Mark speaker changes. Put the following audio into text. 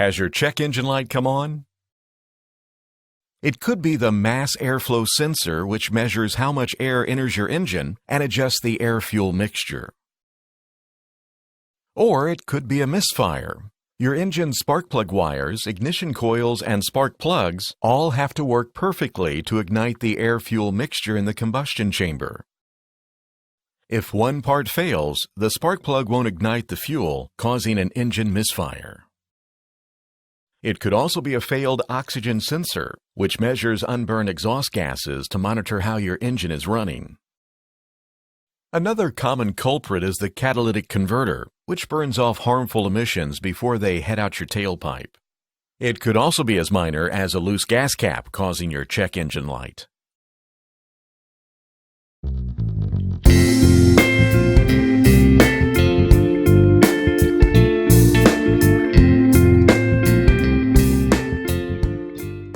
Speaker 1: Has your check engine light come on? It could be the mass airflow sensor, which measures how much air enters your engine and adjusts the air-fuel mixture. Or it could be a misfire. Your engine spark plug wires, ignition coils, and spark plugs all have to work perfectly to ignite the air-fuel mixture in the combustion chamber. If one part fails, the spark plug won't ignite the fuel, causing an engine misfire. It could also be a failed oxygen sensor, which measures unburned exhaust gases to monitor how your engine is running. Another common culprit is the catalytic converter, which burns off harmful emissions before they head out your tailpipe. It could also be as minor as a loose gas cap causing your check engine light.